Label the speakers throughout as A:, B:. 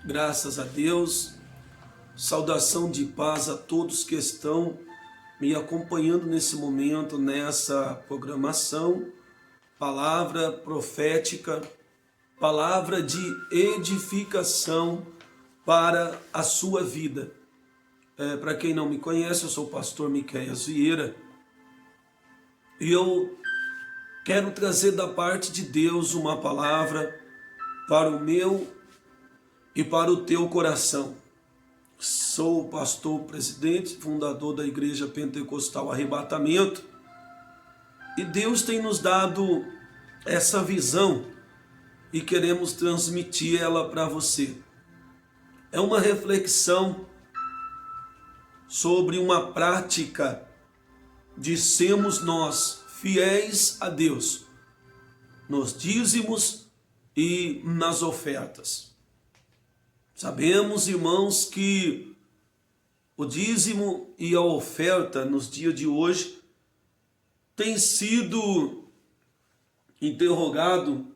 A: Graças a Deus, saudação de paz a todos que estão me acompanhando nesse momento, nessa programação, palavra profética, palavra de edificação para a sua vida. Para quem não me conhece, eu sou o pastor Miqueias Vieira e eu quero trazer da parte de Deus uma palavra para o meu e para o teu coração. Sou o pastor presidente, fundador da Igreja Pentecostal Arrebatamento, e Deus tem nos dado essa visão e queremos transmitir ela para você. É uma reflexão sobre uma prática de sermos nós fiéis a Deus nos dízimos e nas ofertas. Sabemos, irmãos, que o dízimo e a oferta nos dias de hoje tem sido interrogado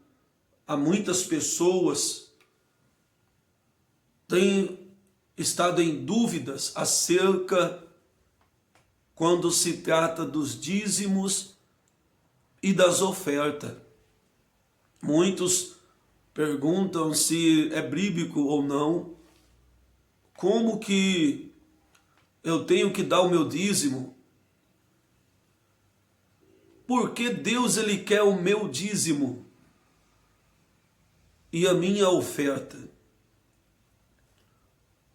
A: a muitas pessoas, tem estado em dúvidas acerca quando se trata dos dízimos e das ofertas. Muitos perguntam se é bíblico ou não, como que eu tenho que dar o meu dízimo? Por que Deus ele quer o meu dízimo e a minha oferta?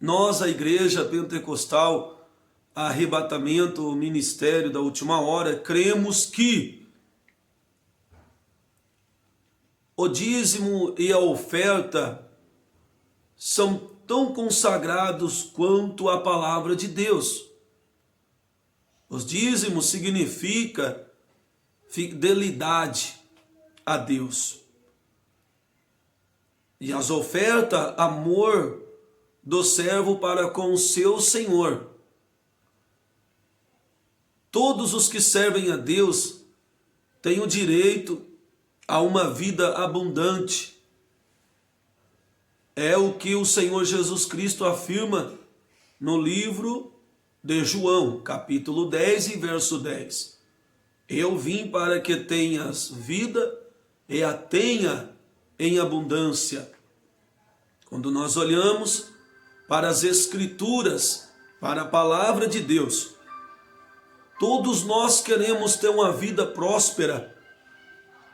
A: Nós, a Igreja Pentecostal Arrebatamento, o Ministério da Última Hora, cremos que o dízimo e a oferta são tão consagrados quanto a palavra de Deus. Os dízimos significa fidelidade a Deus. E as ofertas, amor do servo para com o seu Senhor. Todos os que servem a Deus têm o direito a uma vida abundante. É o que o Senhor Jesus Cristo afirma no livro de João, capítulo 10 e verso 10. Eu vim para que tenhas vida e a tenha em abundância. Quando nós olhamos para as Escrituras, para a palavra de Deus, todos nós queremos ter uma vida próspera.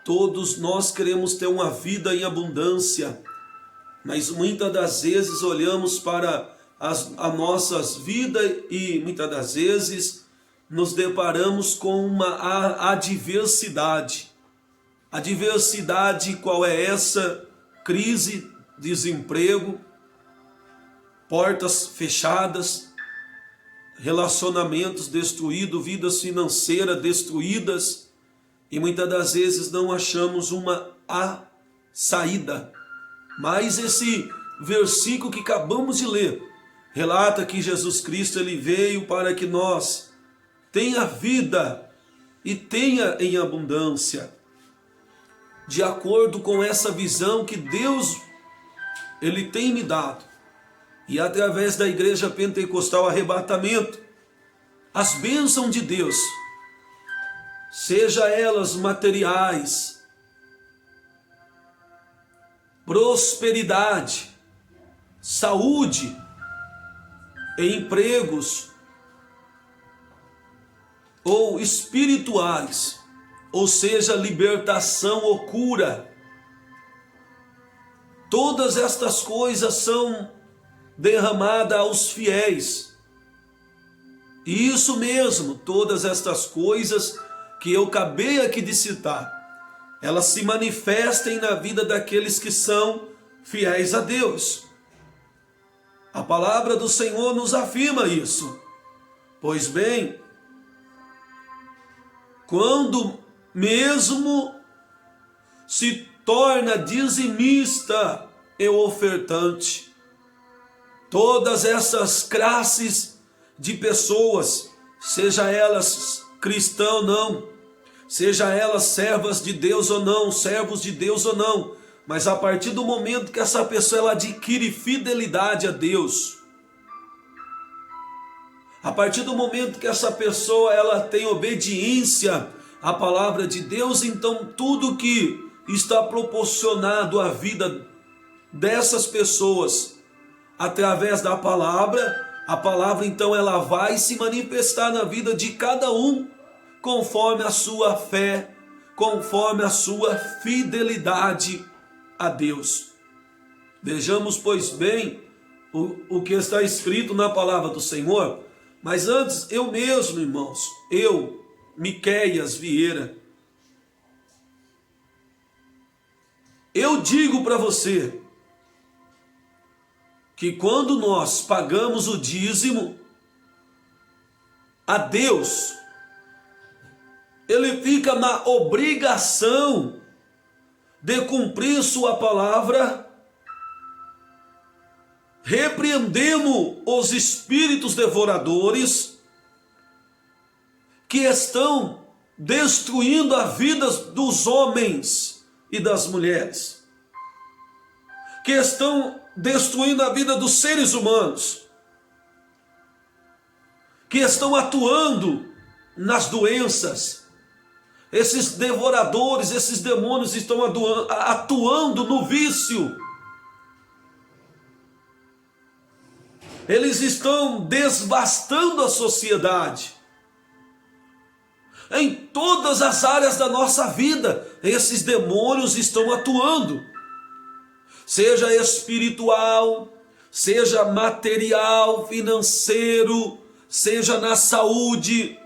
A: Todos nós queremos ter uma vida em abundância, mas muitas das vezes olhamos para as nossas vidas e muitas das vezes nos deparamos com uma adversidade. Adversidade, qual é essa? Crise, desemprego, portas fechadas, relacionamentos destruídos, vidas financeiras destruídas, e muitas das vezes não achamos uma saída. Mas esse versículo que acabamos de ler relata que Jesus Cristo ele veio para que nós tenha vida e tenha em abundância. De acordo com essa visão que Deus ele tem me dado, e através da Igreja Pentecostal Arrebatamento, as bênçãos de Deus, seja elas materiais, prosperidade, saúde, empregos ou espirituais, ou seja, libertação ou cura, todas estas coisas são derramadas aos fiéis. E isso mesmo, todas estas coisas que eu acabei aqui de citar, elas se manifestem na vida daqueles que são fiéis a Deus. A palavra do Senhor nos afirma isso. Pois bem, quando mesmo se torna dizimista e ofertante, todas essas classes de pessoas, seja elas cristãs ou não, seja elas servas de Deus ou não, servos de Deus ou não, Mas a partir do momento que essa pessoa ela adquire fidelidade a Deus, a partir do momento que essa pessoa ela tem obediência à palavra de Deus, então tudo que está proporcionado à vida dessas pessoas através da palavra, a palavra então ela vai se manifestar na vida de cada um conforme a sua fé, conforme a sua fidelidade a Deus. Vejamos, pois bem, o que está escrito na palavra do Senhor. Mas antes, eu mesmo, irmãos, eu, Miqueias Vieira, eu digo para você que quando nós pagamos o dízimo a Deus, Ele fica na obrigação de cumprir sua palavra. Repreendemos os espíritos devoradores que estão destruindo a vida dos homens e das mulheres, que estão destruindo a vida dos seres humanos, que estão atuando nas doenças. Esses devoradores, esses demônios estão atuando no vício. Eles estão devastando a sociedade. Em todas as áreas da nossa vida, esses demônios estão atuando. Seja espiritual, seja material, financeiro, seja na saúde,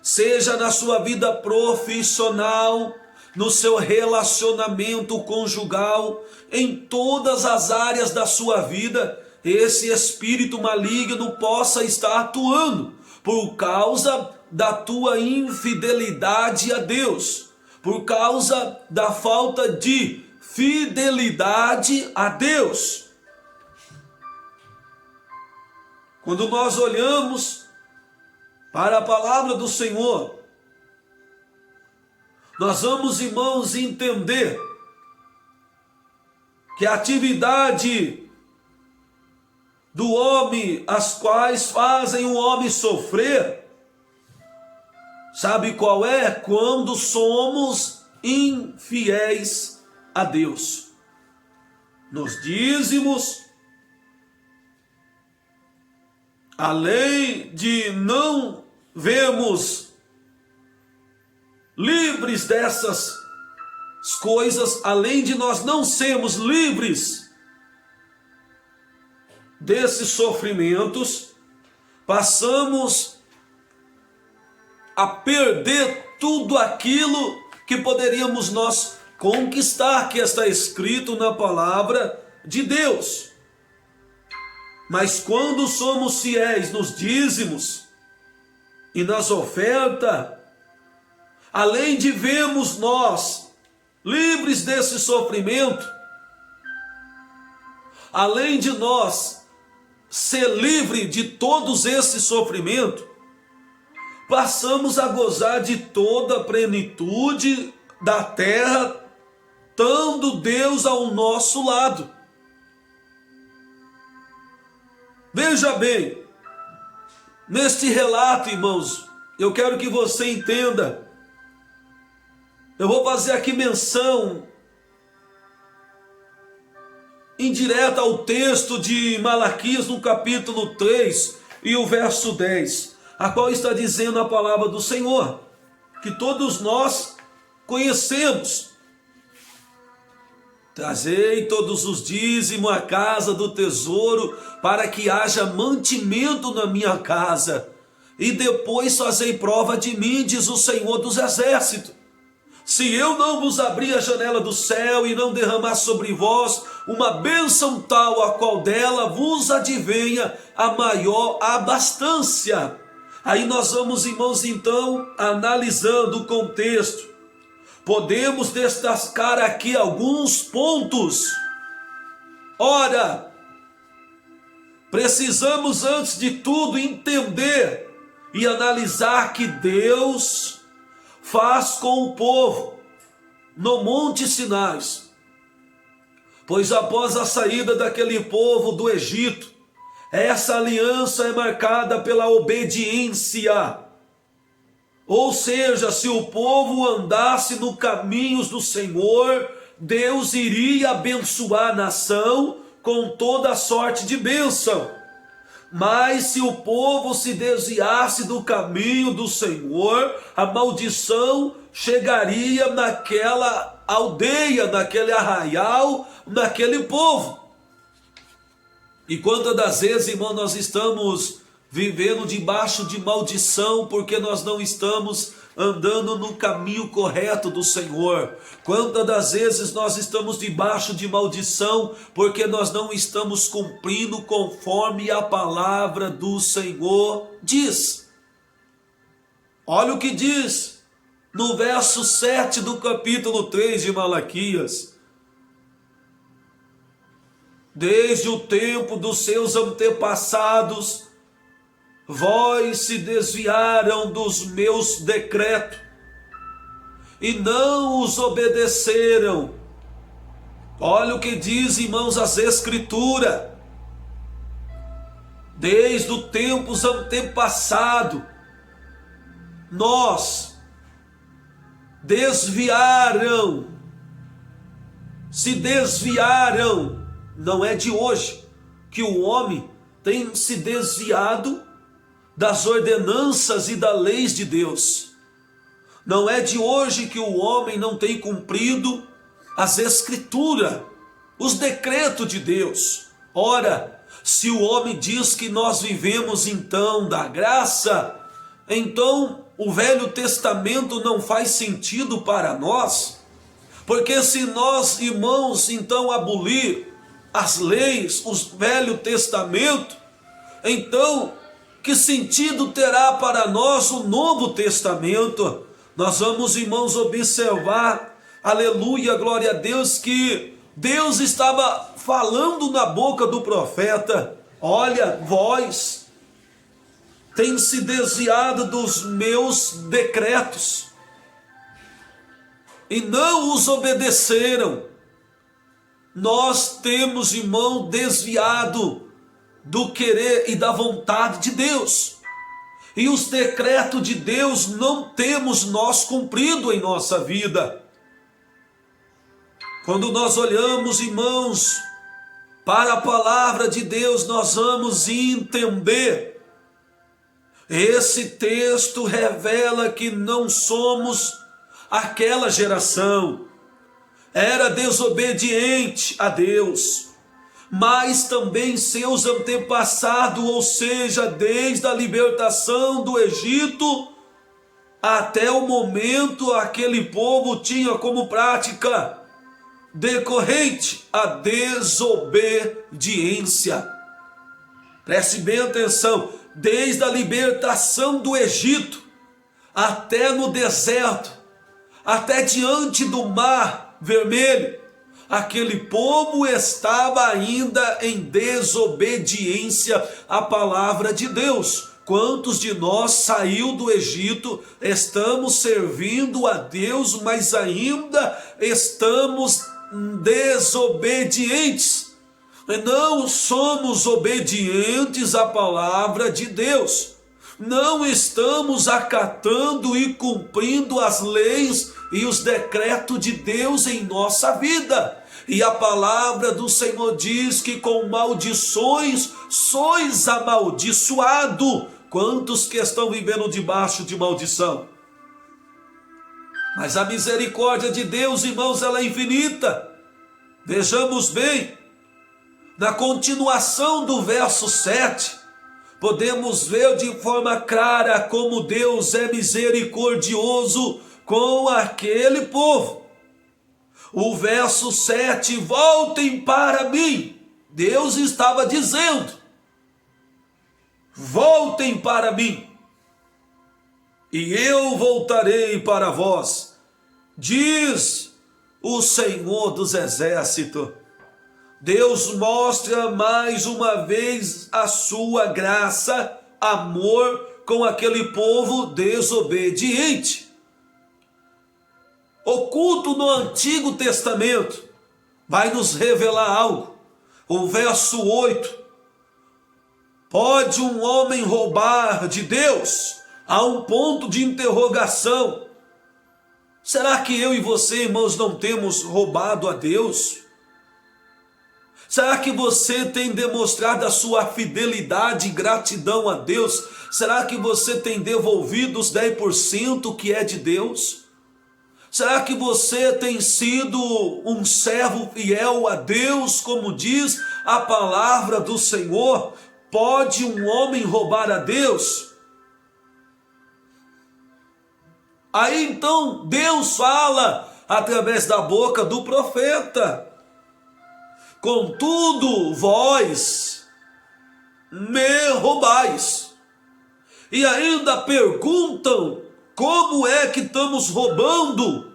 A: seja na sua vida profissional, no seu relacionamento conjugal, em todas as áreas da sua vida, esse espírito maligno possa estar atuando por causa da tua infidelidade a Deus, por causa da falta de fidelidade a Deus. Quando nós olhamos para a palavra do Senhor, nós vamos, irmãos, entender que a atividade do homem, as quais fazem o homem sofrer, sabe qual é? Quando somos infiéis a Deus. Nos dízimos, além de não vermos livres dessas coisas, além de nós não sermos livres desses sofrimentos, passamos a perder tudo aquilo que poderíamos nós conquistar, que está escrito na palavra de Deus. Mas quando somos fiéis nos dízimos e nas ofertas, além de vermos nós livres desse sofrimento, além de nós ser livre de todos esses sofrimentos, passamos a gozar de toda a plenitude da terra, estando Deus ao nosso lado. Veja bem, neste relato, irmãos, eu quero que você entenda. Eu vou fazer aqui menção indireta ao texto de Malaquias no capítulo 3 e o verso 10, a qual está dizendo a palavra do Senhor, que todos nós conhecemos. Trazei todos os dízimos à casa do tesouro, para que haja mantimento na minha casa, e depois fazei prova de mim, diz o Senhor dos Exércitos. Se eu não vos abrir a janela do céu e não derramar sobre vós uma bênção tal, a qual dela vos advenha a maior abastança. Aí nós vamos, irmãos, então, analisando o contexto. Podemos destacar aqui alguns pontos. Ora, precisamos antes de tudo entender e analisar que Deus faz com o povo no Monte Sinai Pois após a saída daquele povo do Egito, essa aliança é marcada pela obediência. Ou seja, se o povo andasse no caminhos do Senhor, Deus iria abençoar a nação com toda sorte de bênção. Mas se o povo se desviasse do caminho do Senhor, a maldição chegaria naquela aldeia, naquele arraial, naquele povo. E quantas das vezes, irmão, nós estamos vivendo debaixo de maldição porque nós não estamos andando no caminho correto do Senhor? Quantas das vezes nós estamos debaixo de maldição porque nós não estamos cumprindo conforme a palavra do Senhor diz? Olha o que diz no verso 7 do capítulo 3 de Malaquias. Desde o tempo dos seus antepassados, vós se desviaram dos meus decretos e não os obedeceram. Olha o que diz, irmãos, as Escrituras. Desde o tempo antepassado, nós se desviaram. Não é de hoje que o homem tem se desviado das ordenanças e das leis de Deus. Não é de hoje que o homem não tem cumprido as Escrituras, os decretos de Deus. Ora, se o homem diz que nós vivemos então da graça, então o Velho Testamento não faz sentido para nós, porque se nós, irmãos, então abolir as leis, os Velho Testamento, então que sentido terá para nós o Novo Testamento? Nós vamos, irmãos, observar, aleluia, glória a Deus, que Deus estava falando na boca do profeta: olha, vós tem se desviado dos meus decretos e não os obedeceram. Nós temos, irmão, desviado do querer e da vontade de Deus. E os decretos de Deus não temos nós cumprido em nossa vida. Quando nós olhamos, irmãos, para a palavra de Deus, nós vamos entender. Esse texto revela que não somos aquela geração. Era desobediente a Deus, mas também seus antepassados, ou seja, desde a libertação do Egito até o momento, aquele povo tinha como prática decorrente a desobediência. Preste bem atenção, desde a libertação do Egito até no deserto, até diante do mar Vermelho, aquele povo estava ainda em desobediência à palavra de Deus. Quantos de nós saiu do Egito, estamos servindo a Deus, mas ainda estamos desobedientes? Não somos obedientes à palavra de Deus. Não estamos acatando e cumprindo as leis e os decretos de Deus em nossa vida. E a palavra do Senhor diz que com maldições sois amaldiçoado. Quantos que estão vivendo debaixo de maldição? Mas a misericórdia de Deus, irmãos, ela é infinita. Vejamos bem, na continuação do verso 7, podemos ver de forma clara como Deus é misericordioso com aquele povo. O verso 7, voltem para mim. Deus estava dizendo, voltem para mim, e eu voltarei para vós, diz o Senhor dos Exércitos. Deus mostra mais uma vez a sua graça, amor com aquele povo desobediente. Oculto no Antigo Testamento, vai nos revelar algo. O verso 8: pode um homem roubar de Deus? Há um ponto de interrogação. Será que eu e você, irmãos, não temos roubado a Deus? Será que você tem demonstrado a sua fidelidade e gratidão a Deus? Será que você tem devolvido os 10% que é de Deus? Será que você tem sido um servo fiel a Deus, como diz a palavra do Senhor? Pode um homem roubar a Deus? Aí então Deus fala através da boca do profeta: contudo vós me roubais. E ainda perguntam: como é que estamos roubando?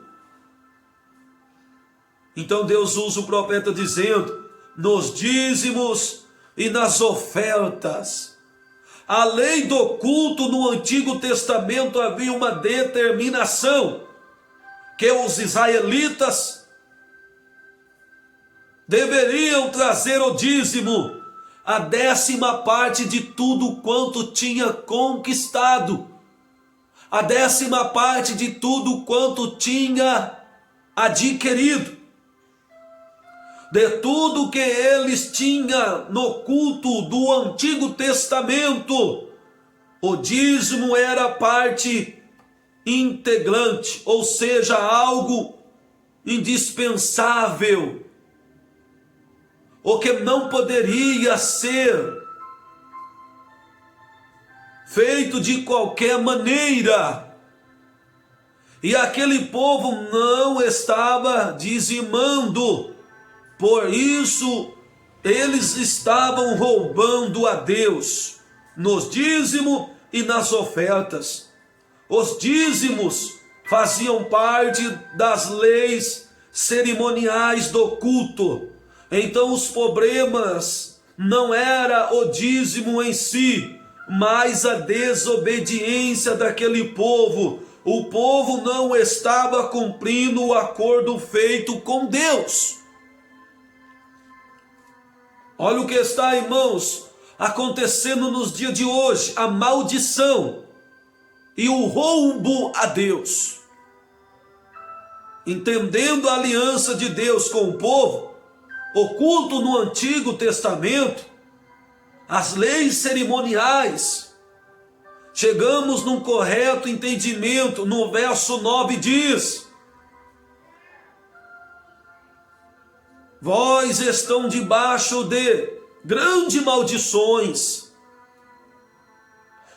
A: Então Deus usa o profeta dizendo: nos dízimos e nas ofertas. A lei do culto no Antigo Testamento havia uma determinação que os israelitas deveriam trazer o dízimo, a 10ª parte de tudo quanto tinha conquistado, a 10ª parte de tudo quanto tinha adquirido, de tudo que eles tinham no culto do Antigo Testamento. O dízimo era parte integrante, ou seja, algo indispensável, o que não poderia ser feito de qualquer maneira. E aquele povo não estava dizimando, por isso eles estavam roubando a Deus nos dízimos e nas ofertas. Os dízimos faziam parte das leis cerimoniais do culto. Então os problemas não era o dízimo em si, mas a desobediência daquele povo. O povo não estava cumprindo o acordo feito com Deus. Olha o que está, irmãos, acontecendo nos dias de hoje: a maldição e o roubo a Deus. Entendendo a aliança de Deus com o povo, o culto no Antigo Testamento, as leis cerimoniais, chegamos num correto entendimento. No verso 9 diz: vós estão debaixo de grandes maldições,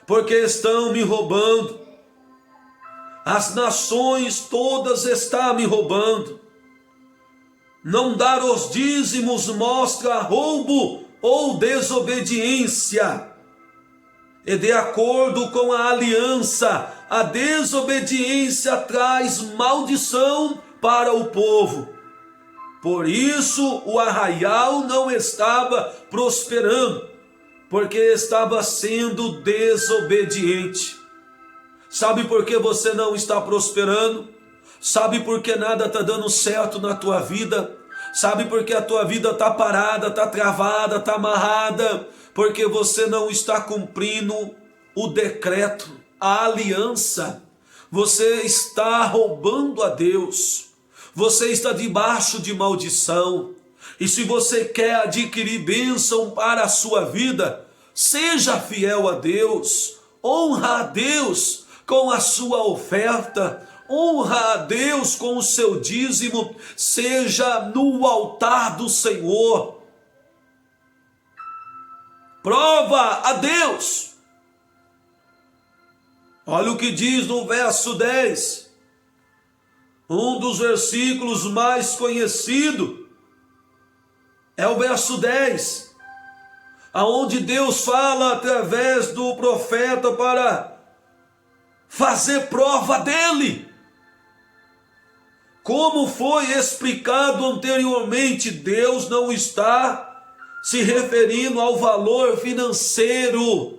A: porque estão me roubando. As nações todas estão me roubando. Não dar os dízimos mostra roubo ou desobediência. E de acordo com a aliança, a desobediência traz maldição para o povo. Por isso o arraial não estava prosperando, porque estava sendo desobediente. Sabe por que você não está prosperando? Sabe por que nada está dando certo na tua vida? Sabe por que a tua vida está parada, está travada, está amarrada? Porque você não está cumprindo o decreto, a aliança. Você está roubando a Deus. Você está debaixo de maldição. E se você quer adquirir bênção para a sua vida, seja fiel a Deus. Honra a Deus com a sua oferta. Honra a Deus com o seu dízimo. Seja no altar do Senhor. Prova a Deus. Olha o que diz no verso 10. Um dos versículos mais conhecidos é o verso 10, aonde Deus fala através do profeta para fazer prova dele. Como foi explicado anteriormente, Deus não está se referindo ao valor financeiro,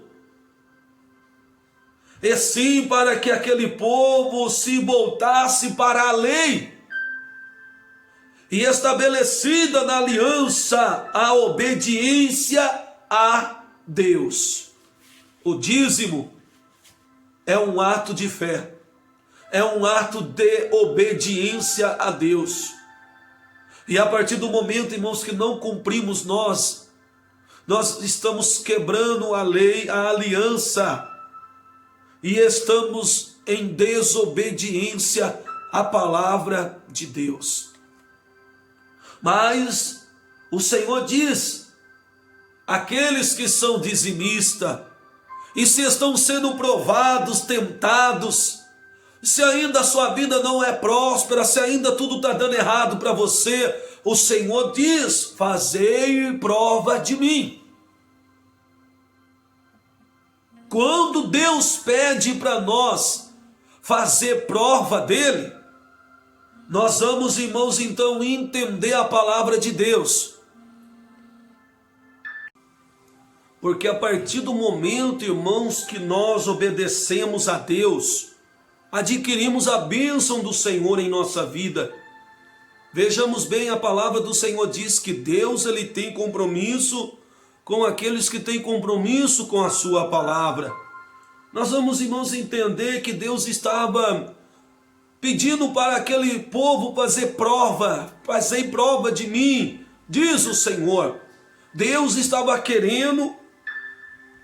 A: e sim para que aquele povo se voltasse para a lei. e estabelecida na aliança a obediência a Deus. O dízimo é um ato de fé, é um ato de obediência a Deus. E a partir do momento, irmãos, que não cumprimos nós estamos quebrando a lei, a aliança, e estamos em desobediência à palavra de Deus. Mas o Senhor diz: aqueles que são dizimistas, e se estão sendo provados, tentados, se ainda a sua vida não é próspera, se ainda tudo está dando errado para você, o Senhor diz: fazei prova de mim. Quando Deus pede para nós fazer prova dele, nós vamos, irmãos, então entender a palavra de Deus. Porque a partir do momento, irmãos, que nós obedecemos a Deus, adquirimos a bênção do Senhor em nossa vida. Vejamos bem, a palavra do Senhor diz que Deus, ele tem compromisso com aqueles que têm compromisso com a sua palavra. Nós vamos, irmãos, entender que Deus estava pedindo para aquele povo fazer prova, fazei prova de mim, diz o Senhor. Deus estava querendo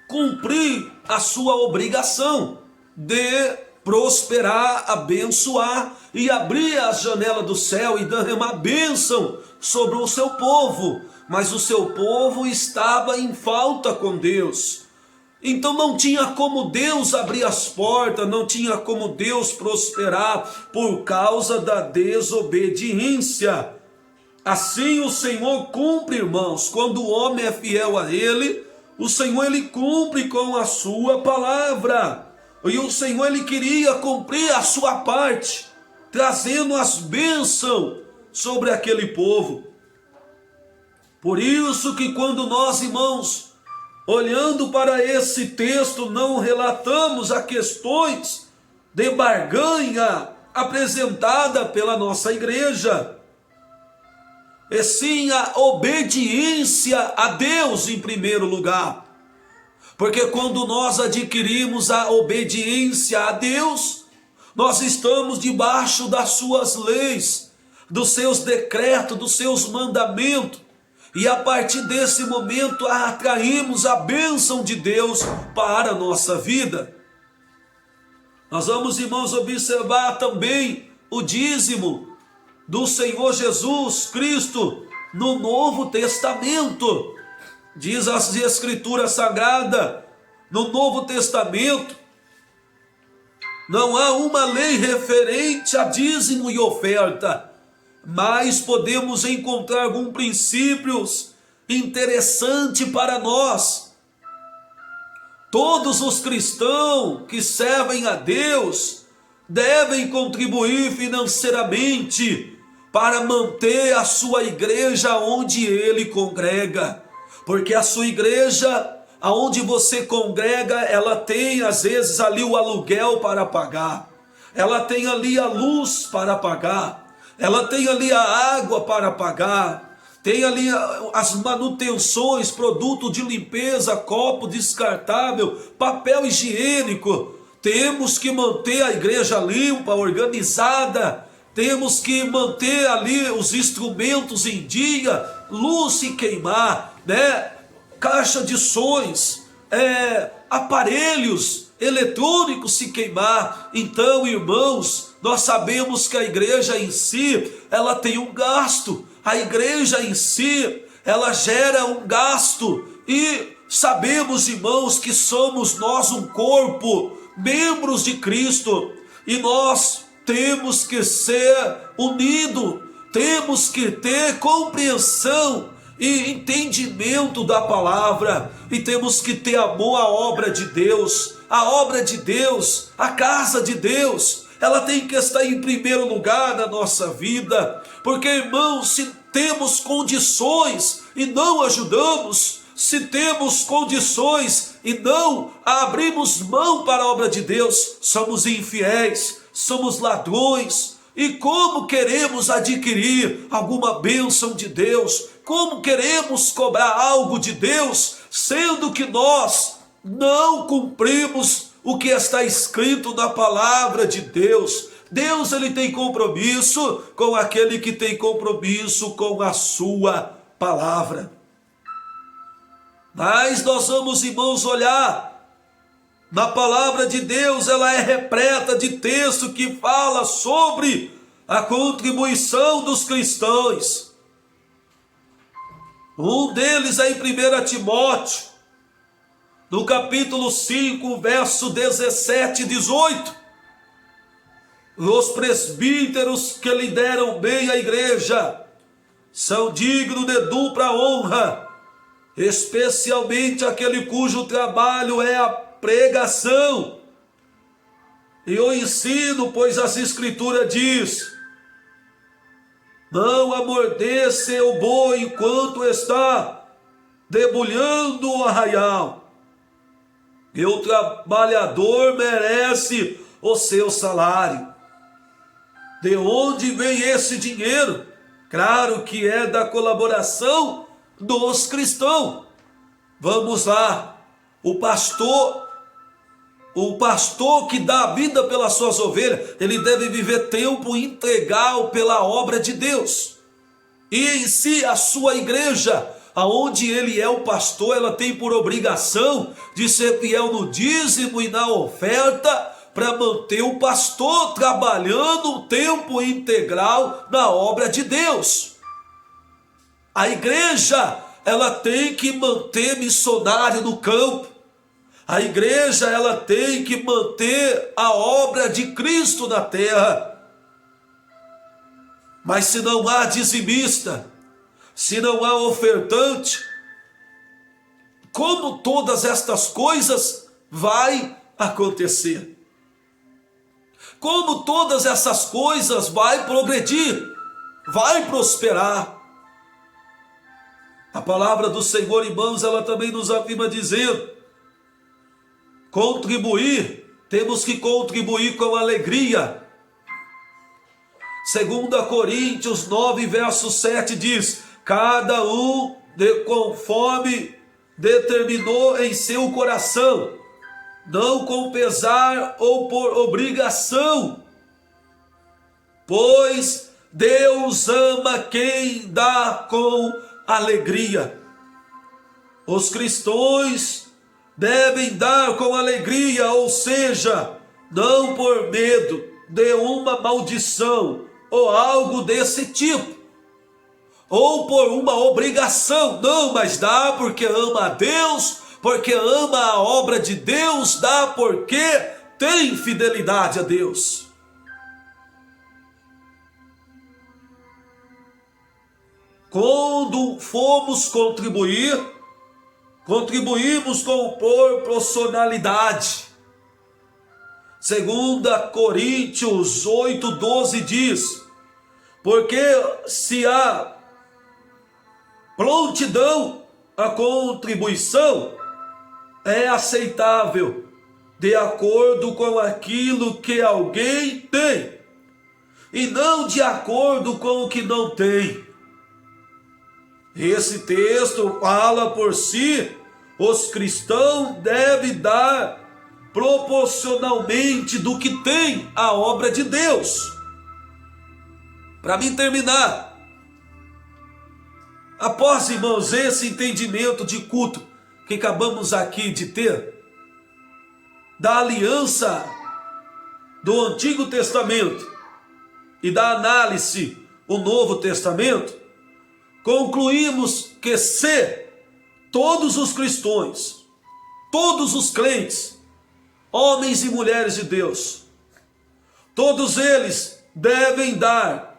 A: cumprir a sua obrigação de prosperar, abençoar e abrir a janela do céu e derramar bênção sobre o seu povo. Mas o seu povo estava em falta com Deus. Então não tinha como Deus abrir as portas, não tinha como Deus prosperar por causa da desobediência. Assim o Senhor cumpre, irmãos, quando o homem é fiel a Ele, o Senhor, ele cumpre com a sua palavra. E o Senhor, ele queria cumprir a sua parte, trazendo as bênçãos sobre aquele povo. Por isso que quando nós, irmãos, olhando para esse texto, não relatamos as questões de barganha apresentada pela nossa igreja, e sim a obediência a Deus em primeiro lugar. Porque quando nós adquirimos a obediência a Deus, nós estamos debaixo das suas leis, dos seus decretos, dos seus mandamentos, e a partir desse momento atraímos a bênção de Deus para a nossa vida. Nós vamos, irmãos, observar também o dízimo do Senhor Jesus Cristo no Novo Testamento. Diz as Escrituras Sagradas, no Novo Testamento, não há uma lei referente a dízimo e oferta, mas podemos encontrar alguns princípios interessantes para nós. Todos os cristãos que servem a Deus devem contribuir financeiramente para manter a sua igreja onde ele congrega. Porque a sua igreja, aonde você congrega, ela tem às vezes ali o aluguel para pagar, ela tem ali a luz para pagar, ela tem ali a água para pagar, tem ali as manutenções, produto de limpeza, copo descartável, papel higiênico. Temos que manter a igreja limpa, organizada, temos que manter ali os instrumentos em dia, luz se queimar, né? Caixa de sons, aparelhos eletrônicos se queimar. Então, irmãos, nós sabemos que a igreja em si, ela tem um gasto. A igreja em si, ela gera um gasto. E sabemos, irmãos, que somos nós um corpo, membros de Cristo. E nós temos que ser unidos, temos que ter compreensão e entendimento da palavra, e temos que ter amor à obra de Deus. A obra de Deus, a casa de Deus, ela tem que estar em primeiro lugar na nossa vida. Porque, irmãos, se temos condições e não ajudamos, se temos condições e não abrimos mão para a obra de Deus, somos infiéis, somos ladrões, E como queremos adquirir alguma bênção de Deus? Como queremos cobrar algo de Deus, sendo que nós não cumprimos o que está escrito na palavra de Deus? Deus, ele tem compromisso com aquele que tem compromisso com a sua palavra. Mas nós vamos, irmãos, olhar na palavra de Deus, ela é repleta de texto que fala sobre a contribuição dos cristãos. Um deles é em 1 Timóteo, no capítulo 5, verso 17 e 18. Os presbíteros que lideram bem a igreja são dignos de dupla honra, especialmente aquele cujo trabalho é a pregação e o ensino, pois as escrituras diz: não amordeça o boi enquanto está debulhando o arraial, e o trabalhador merece o seu salário. De onde vem esse dinheiro? Claro que é da colaboração dos cristãos. Vamos lá, o pastor que dá a vida pelas suas ovelhas, ele deve viver tempo integral pela obra de Deus. E em si, a sua igreja, aonde ele é o pastor, ela tem por obrigação de ser fiel no dízimo e na oferta, para manter o pastor trabalhando o tempo integral na obra de Deus. A igreja, ela tem que manter missionário no campo. A igreja, ela tem que manter a obra de Cristo na terra. Mas se não há dizimista, se não há ofertante, como todas estas coisas vai acontecer? Como todas essas coisas vai progredir, vai prosperar? A palavra do Senhor, irmãos, ela também nos afirma dizendo: contribuir, temos que contribuir com alegria. 2 Coríntios 9, verso 7 diz: cada um conforme determinou em seu coração, não com pesar ou por obrigação, pois Deus ama quem dá com alegria. Os cristãos devem dar com alegria, ou seja, não por medo de uma maldição ou algo desse tipo, ou por uma obrigação, não, mas dá porque ama a Deus, porque ama a obra de Deus, dá porque tem fidelidade a Deus. Quando fomos contribuir, contribuímos com proporcionalidade. 2 Coríntios 8:12 diz: porque se há prontidão, a contribuição é aceitável, de acordo com aquilo que alguém tem, e não de acordo com o que não tem. Esse texto fala por si. Os cristãos devem dar proporcionalmente do que tem a obra de Deus. Para mim terminar, após, irmãos, esse entendimento de culto que acabamos aqui de ter, da aliança do Antigo Testamento e da análise do Novo Testamento, concluímos que se todos os cristãos, todos os crentes, homens e mulheres de Deus, todos eles devem dar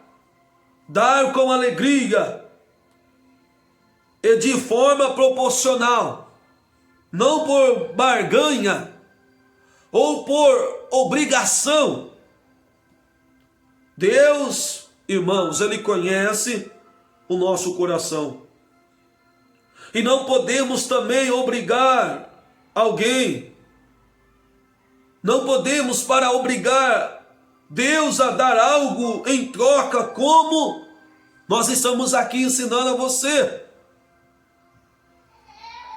A: com alegria e de forma proporcional, não por barganha ou por obrigação. Deus, irmãos, Ele conhece o nosso coração. E não podemos também obrigar alguém. Não podemos, para obrigar Deus a dar algo em troca, como nós estamos aqui ensinando a você.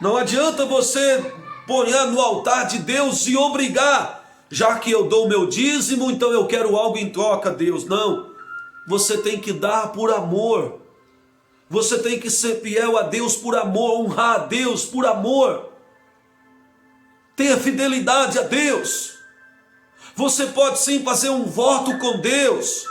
A: Não adianta você pôr no altar de Deus e obrigar, já que eu dou o meu dízimo, então eu quero algo em troca, Deus. Não, você tem que dar por amor. Você tem que ser fiel a Deus por amor, honrar a Deus por amor. Tenha fidelidade a Deus. Você pode sim fazer um voto com Deus.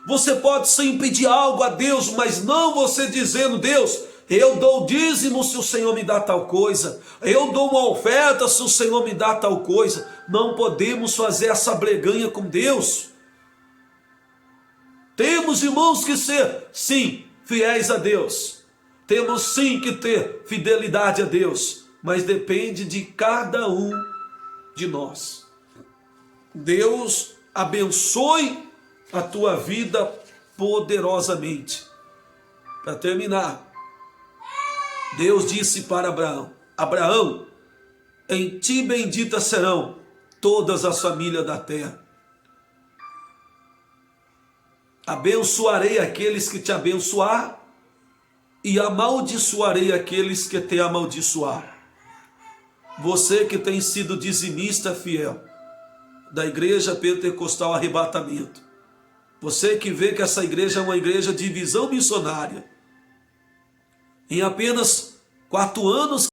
A: Você pode sim pedir algo a Deus, mas não você dizendo: Deus, eu dou dízimo se o Senhor me dá tal coisa. Eu dou uma oferta se o Senhor me dá tal coisa. Não podemos fazer essa breganha com Deus. Temos, irmãos, que ser, sim, fiéis a Deus. Temos sim que ter fidelidade a Deus. Mas depende de cada um de nós. Deus abençoe a tua vida poderosamente. Para terminar, Deus disse para Abraão: Abraão, em ti benditas serão todas as famílias da terra. Abençoarei aqueles que te abençoar e amaldiçoarei aqueles que te amaldiçoar. Você que tem sido dizimista fiel da Igreja Pentecostal Arrebatamento, você que vê que essa igreja é uma igreja de visão missionária, em apenas 4 anos